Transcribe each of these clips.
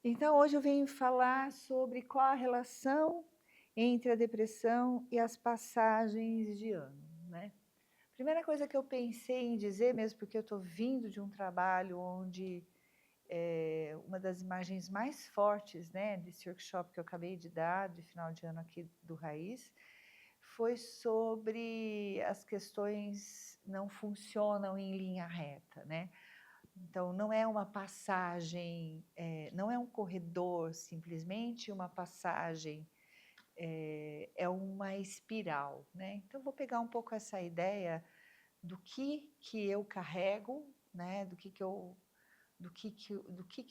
Então, hoje eu venho falar sobre qual a relação entre a depressão e as passagens de ano, né. Primeira coisa que eu pensei em dizer, mesmo porque eu estou vindo de um trabalho onde, uma das imagens mais fortes, né, desse workshop que eu acabei de dar, de final de ano aqui do Raiz, foi sobre as questões não funcionam em linha reta, né. Então, não é uma passagem, não é um corredor simplesmente, uma passagem, é uma espiral, né. Então, vou pegar um pouco essa ideia do que eu carrego, né, do que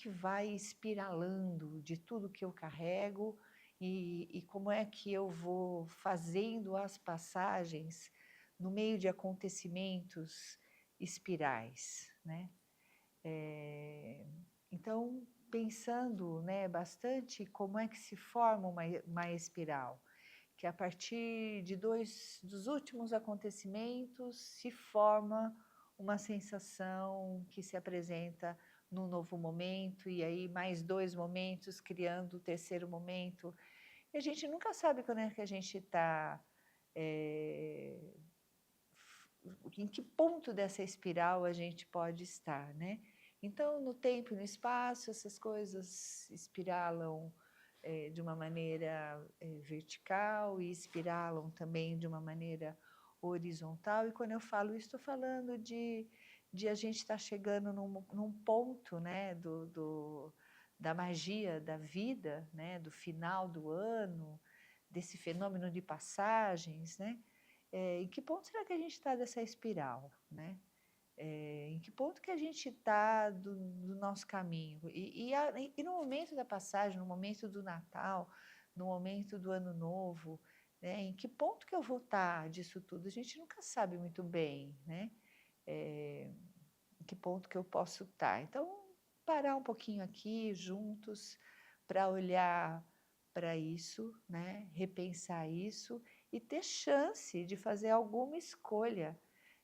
vai espiralando de tudo que eu carrego, e como é que eu vou fazendo as passagens no meio de acontecimentos espirais, né. Eh, então, pensando, né, bastante como é que se forma uma espiral, que a partir de 2 dos últimos acontecimentos se forma uma sensação que se apresenta num novo momento, e aí mais 2 momentos criando o terceiro momento. E a gente nunca sabe quando é que a gente está, em que ponto dessa espiral a gente pode estar, né. Então, no tempo e no espaço, essas coisas espiralam, de uma maneira, vertical e espiralam também de uma maneira horizontal. E quando eu falo isso, estou falando de a gente estar chegando num ponto, né, da magia da vida, né, do final do ano, desse fenômeno de passagens, né. Em que ponto será que a gente está dessa espiral, né? Em que ponto que a gente está do nosso caminho? E no momento da passagem, no momento do Natal, no momento do Ano Novo, né, em que ponto que eu vou estar disso tudo? A gente nunca sabe muito bem, né, em que ponto que eu posso estar. Então, parar um pouquinho aqui juntos para olhar para isso, né, repensar isso e ter chance de fazer alguma escolha,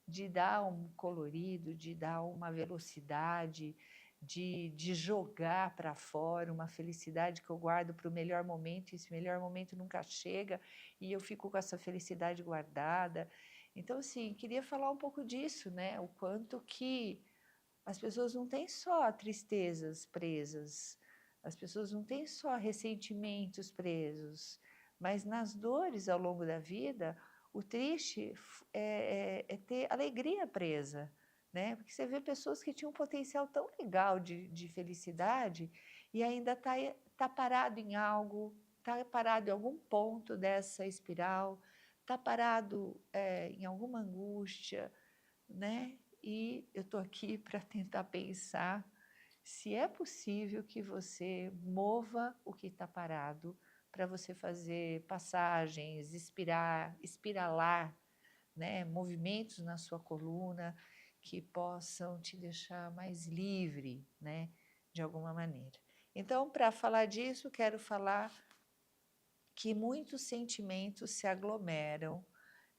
de dar um colorido, de dar uma velocidade, de jogar para fora uma felicidade que eu guardo para o melhor momento, e esse melhor momento nunca chega, e eu fico com essa felicidade guardada. Então, assim, queria falar um pouco disso, né, o quanto que as pessoas não têm só tristezas presas, as pessoas não têm só ressentimentos presos, mas nas dores ao longo da vida, o triste é ter alegria presa, né? Porque você vê pessoas que tinham um potencial tão legal de felicidade e ainda tá parado em algo, está parado em algum ponto dessa espiral, está parado, em alguma angústia, né? E eu estou aqui para tentar pensar se é possível que você mova o que está parado para você fazer passagens, espiralar, né, movimentos na sua coluna que possam te deixar mais livre, né, de alguma maneira. Então, para falar disso, quero falar que muitos sentimentos se aglomeram,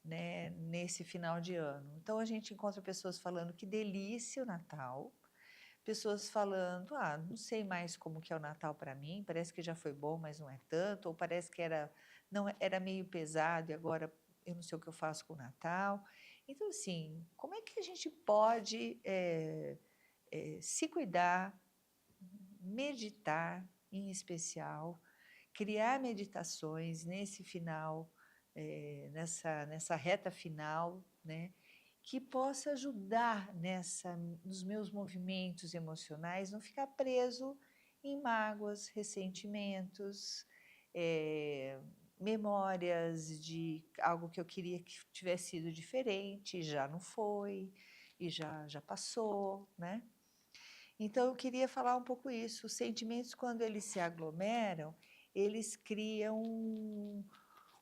né, nesse final de ano. Então a gente encontra pessoas falando: "Que delícia o Natal", pessoas falando: "Ah, não sei mais como que é o Natal para mim, parece que já foi bom, mas não é tanto", ou parece que era meio pesado e agora eu não sei o que eu faço com o Natal. Então, assim, como é que a gente pode, se cuidar, meditar em especial, criar meditações nesse final, nessa reta final, né, que possa ajudar nos meus movimentos emocionais, não ficar preso em mágoas, ressentimentos, eh, memórias de algo que eu queria que tivesse sido diferente, e já não foi, e já passou, né. Então eu queria falar um pouco isso, os sentimentos quando eles se aglomeram, eles criam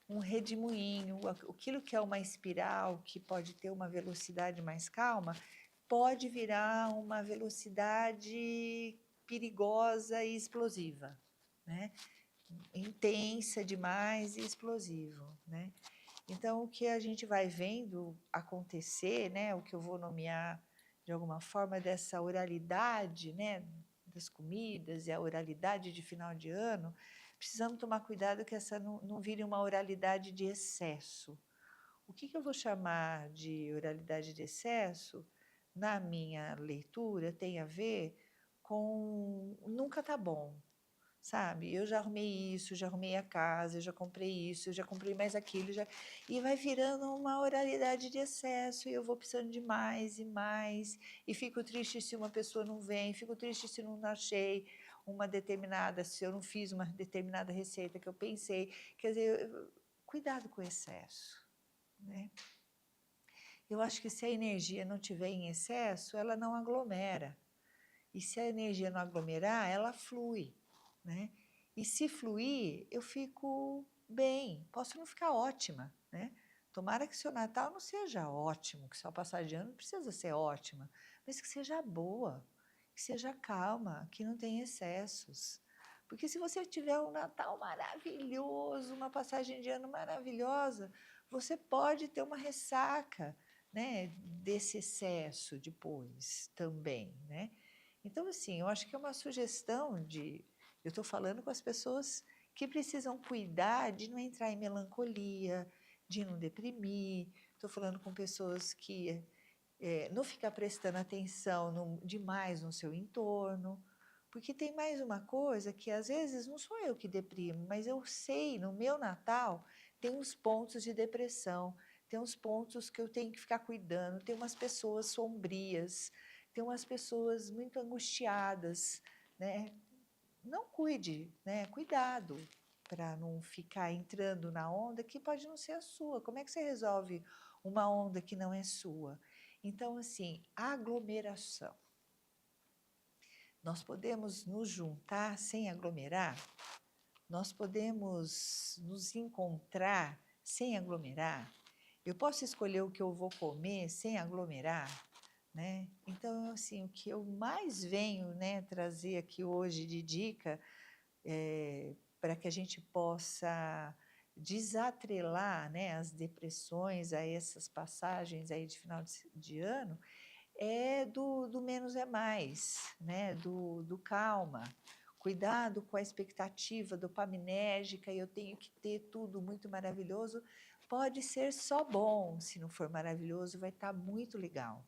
um redemoinho, aquilo que é uma espiral, que pode ter uma velocidade mais calma, pode virar uma velocidade perigosa e explosiva, né, intensa demais e explosivo, né. Então, o que a gente vai vendo acontecer, né, o que eu vou nomear de alguma forma dessa oralidade, né, das comidas e a oralidade de final de ano, precisamos tomar cuidado que essa não vire uma oralidade de excesso. O que eu vou chamar de oralidade de excesso, na minha leitura, tem a ver com nunca tá bom, sabe? Eu já arrumei isso, já arrumei a casa, eu já comprei isso, eu já comprei mais aquilo, e vai virando uma oralidade de excesso, e eu vou precisando de mais e mais, e fico triste se uma pessoa não vem, fico triste se não achei se eu não fiz uma determinada receita que eu pensei. Quer dizer, cuidado com o excesso, né? Eu acho que se a energia não tiver em excesso, ela não aglomera. E se a energia não aglomerar, ela flui, né? E se fluir, eu fico bem. Posso não ficar ótima, né? Tomara que seu Natal não seja ótimo, que sua passagem de ano não precisa ser ótima, mas que seja boa, que seja calma, que não tenha excessos. Porque se você tiver um Natal maravilhoso, uma passagem de ano maravilhosa, você pode ter uma ressaca, né, desse excesso depois também, né? Então, assim, eu acho que é uma sugestão de... Eu estou falando com as pessoas que precisam cuidar de não entrar em melancolia, de não deprimir. Estou falando com pessoas que não ficar prestando atenção demais no seu entorno. Porque tem mais uma coisa que, às vezes, não sou eu que deprimo, mas eu sei, no meu Natal, tem uns pontos de depressão, tem uns pontos que eu tenho que ficar cuidando, tem umas pessoas sombrias, tem umas pessoas muito angustiadas, né? Não cuide, né? Cuidado para não ficar entrando na onda que pode não ser a sua. Como é que você resolve uma onda que não é sua? Então, assim, aglomeração. Nós podemos nos juntar sem aglomerar? Nós podemos nos encontrar sem aglomerar? Eu posso escolher o que eu vou comer sem aglomerar? Né? Então, assim, o que eu mais venho, né, trazer aqui hoje de dica para que a gente possa desatrelar, né, as depressões a essas passagens aí de final de ano, é do menos é mais, né, do calma. Cuidado com a expectativa dopaminérgica, eu tenho que ter tudo muito maravilhoso. Pode ser só bom, se não for maravilhoso, vai estar muito legal.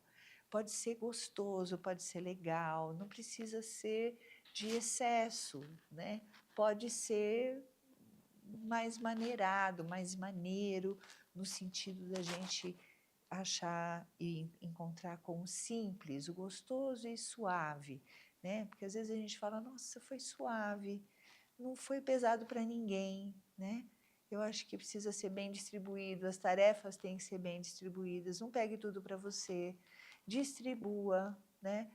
Pode ser gostoso, pode ser legal, não precisa ser de excesso, né? Pode ser mais maneirado, mais maneiro, no sentido da gente achar e encontrar com o simples, o gostoso e suave, né? Porque às vezes a gente fala, nossa, foi suave, não foi pesado para ninguém, né? Eu acho que precisa ser bem distribuído, as tarefas têm que ser bem distribuídas, não pegue tudo para você, distribua, né?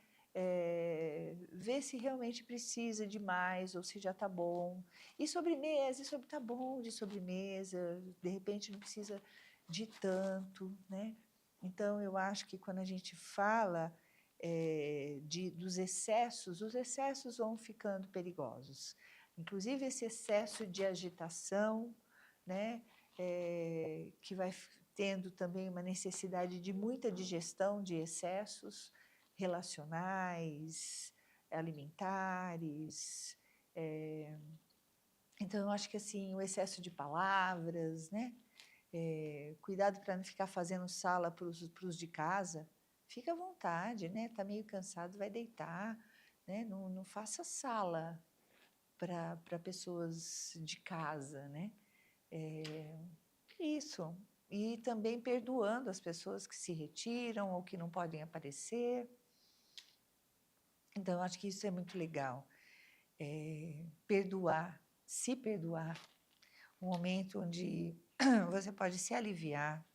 Vê se realmente precisa de mais ou se já está bom. E sobremesa, tá bom de sobremesa, de repente não precisa de tanto, né? Então, eu acho que quando a gente fala dos excessos, os excessos vão ficando perigosos. Inclusive, esse excesso de agitação, né, que vai tendo também uma necessidade de muita digestão de excessos relacionais, alimentares. Então, eu acho que assim, o excesso de palavras, né? Cuidado para não ficar fazendo sala para os de casa. Fica à vontade, né? Está meio cansado, vai deitar, né? Não faça sala para pessoas de casa, né? Isso. E também perdoando as pessoas que se retiram ou que não podem aparecer. Então, eu acho que isso é muito legal. Perdoar, se perdoar. Um momento onde você pode se aliviar,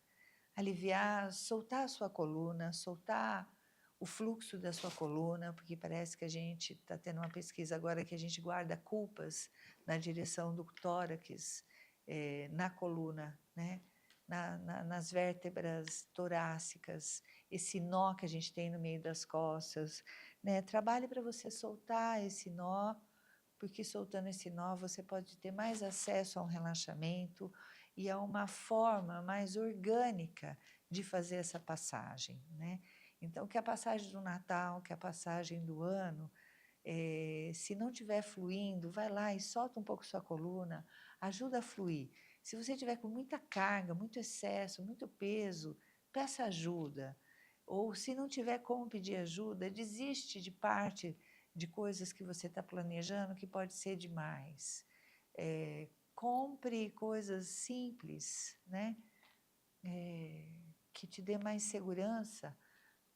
soltar a sua coluna, soltar o fluxo da sua coluna, porque parece que a gente está tendo uma pesquisa agora que a gente guarda culpas na direção do tórax, na coluna, né? Nas vértebras torácicas, esse nó que a gente tem no meio das costas, né? Trabalhe para você soltar esse nó, porque soltando esse nó você pode ter mais acesso a um relaxamento e a uma forma mais orgânica de fazer essa passagem, né? Então, que a passagem do Natal, que a passagem do ano, Se não estiver fluindo, vai lá e solta um pouco sua coluna, ajuda a fluir. Se você tiver com muita carga, muito excesso, muito peso, peça ajuda. Ou se não tiver como pedir ajuda, desiste de parte de coisas que você está planejando que pode ser demais. Compre coisas simples, né? Que te dê mais segurança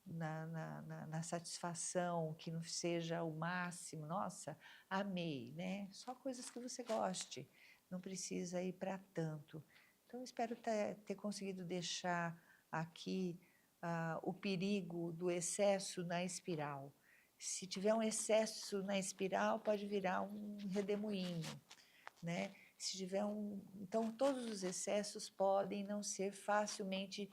na satisfação, que não seja o máximo. Nossa, amei, né? Só coisas que você goste, não precisa ir para tanto. Então, espero ter conseguido deixar aqui o perigo do excesso na espiral. Se tiver um excesso na espiral, pode virar um redemoinho, né? Se tiver então, todos os excessos podem não ser facilmente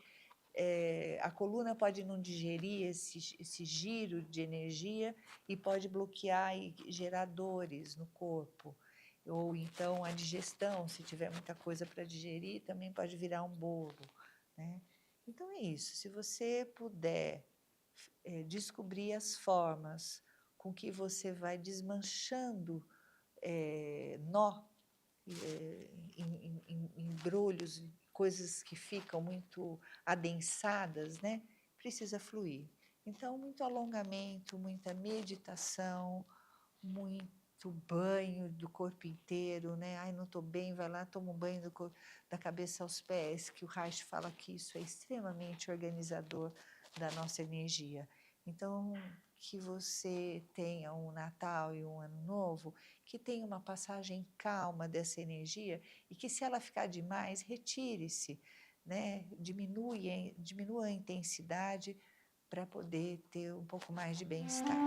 a coluna pode não digerir esse giro de energia e pode bloquear e gerar dores no corpo. Ou então a digestão, se tiver muita coisa para digerir, também pode virar um bolo, né? Então é isso, se você puder descobrir as formas com que você vai desmanchando nó, embrulhos, coisas que ficam muito adensadas, né? Precisa fluir. Então, muito alongamento, muita meditação, muito banho do corpo inteiro, né? Ai, não estou bem, vai lá, toma um banho da cabeça aos pés, que o Reich fala que isso é extremamente organizador da nossa energia. Então, que você tenha um Natal e um Ano Novo, que tenha uma passagem calma dessa energia e que, se ela ficar demais, retire-se, né? Diminua a intensidade para poder ter um pouco mais de bem-estar.